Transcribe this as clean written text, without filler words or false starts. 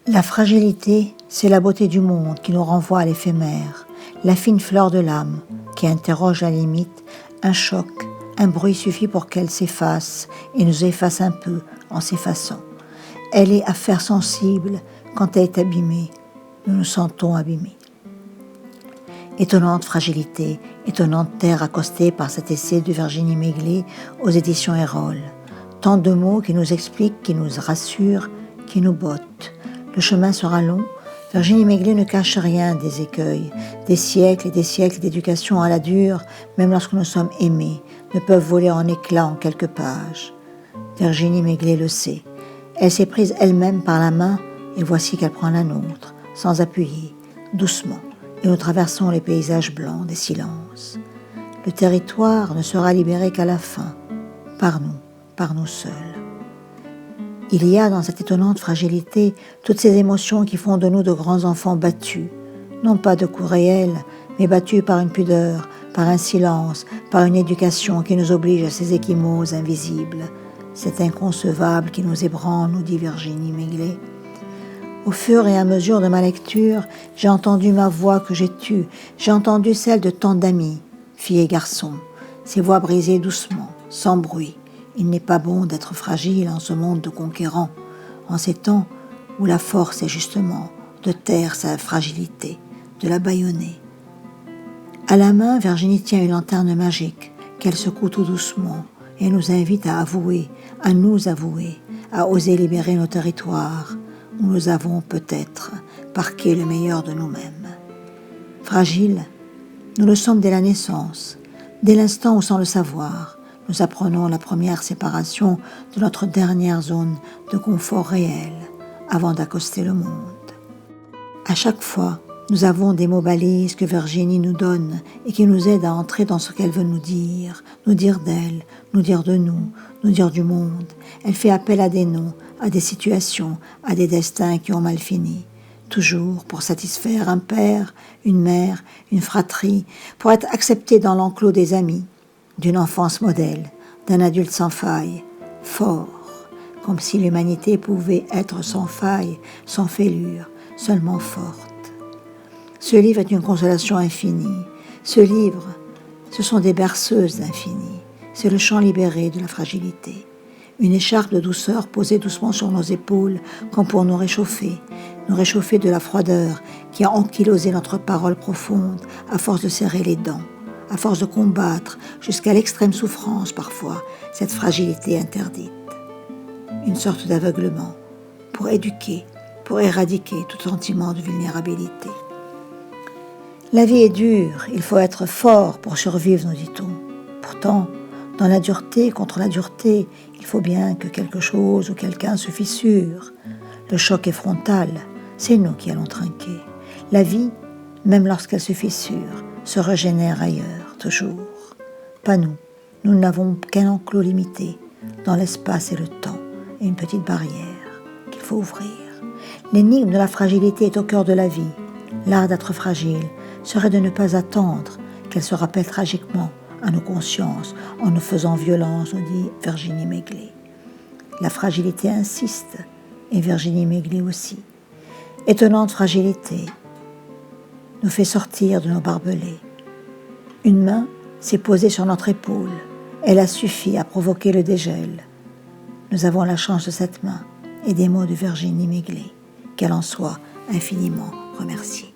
La fragilité, c'est la beauté du monde qui nous renvoie à l'éphémère, la fine fleur de l'âme qui interroge la limite, un choc, un bruit suffit pour qu'elle s'efface et nous efface un peu en s'effaçant. Elle est affaire sensible, quand elle est abîmée, nous nous sentons abîmés. Étonnante fragilité, étonnante terre accostée par cet essai de Virginie Maiglet aux éditions Erol. Tant de mots qui nous expliquent, qui nous rassurent, qui nous bottent. Le chemin sera long. Virginie Maiglet ne cache rien des écueils. Des siècles et des siècles d'éducation à la dure, même lorsque nous sommes aimés, ne peuvent voler en éclats en quelques pages. Virginie Maiglet le sait. Elle s'est prise elle-même par la main et voici qu'elle prend la nôtre, sans appuyer, doucement. Et nous traversons les paysages blancs des silences. Le territoire ne sera libéré qu'à la fin, par nous seuls. Il y a dans cette étonnante fragilité toutes ces émotions qui font de nous de grands enfants battus, non pas de coups réels, mais battus par une pudeur, par un silence, par une éducation qui nous oblige à ces échymoses invisibles. C'est inconcevable qui nous ébranle, nous dit Virginie Maiglet. Au fur et à mesure de ma lecture, j'ai entendu ma voix que j'ai tue, j'ai entendu celle de tant d'amis, filles et garçons, ces voix brisées doucement, sans bruit. Il n'est pas bon d'être fragile en ce monde de conquérants, en ces temps où la force est justement de taire sa fragilité, de la bâillonner. À la main, Virginie tient une lanterne magique qu'elle secoue tout doucement et nous invite à avouer, à nous avouer, à oser libérer nos territoires où nous avons peut-être parqué le meilleur de nous-mêmes. Fragiles, nous le sommes dès la naissance, dès l'instant où sans le savoir, nous apprenons la première séparation de notre dernière zone de confort réel avant d'accoster le monde. À chaque fois, nous avons des mots balises que Virginie nous donne et qui nous aident à entrer dans ce qu'elle veut nous dire d'elle, nous dire de nous dire du monde. Elle fait appel à des noms, à des situations, à des destins qui ont mal fini. Toujours pour satisfaire un père, une mère, une fratrie, pour être acceptée dans l'enclos des amis, d'une enfance modèle, d'un adulte sans faille, fort, comme si l'humanité pouvait être sans faille, sans fêlure, seulement forte. Ce livre est une consolation infinie. Ce livre, ce sont des berceuses d'infini. C'est le chant libéré de la fragilité. Une écharpe de douceur posée doucement sur nos épaules, comme pour nous réchauffer de la froideur qui a ankylosé notre parole profonde à force de serrer les dents, à force de combattre jusqu'à l'extrême souffrance parfois cette fragilité interdite. Une sorte d'aveuglement pour éduquer, pour éradiquer tout sentiment de vulnérabilité. La vie est dure, il faut être fort pour survivre, nous dit-on. Pourtant, dans la dureté contre la dureté, il faut bien que quelque chose ou quelqu'un se fissure. Le choc est frontal, c'est nous qui allons trinquer. La vie, même lorsqu'elle se fissure, se régénère ailleurs, toujours. Pas nous, nous n'avons qu'un enclos limité, dans l'espace et le temps, et une petite barrière qu'il faut ouvrir. L'énigme de la fragilité est au cœur de la vie. L'art d'être fragile serait de ne pas attendre qu'elle se rappelle tragiquement à nos consciences en nous faisant violence, nous dit Virginie Maiglet. La fragilité insiste, et Virginie Maiglet aussi. Étonnante fragilité nous fait sortir de nos barbelés. Une main s'est posée sur notre épaule. Elle a suffi à provoquer le dégel. Nous avons la chance de cette main et des mots de Virginie Maiglet. Qu'elle en soit infiniment remerciée.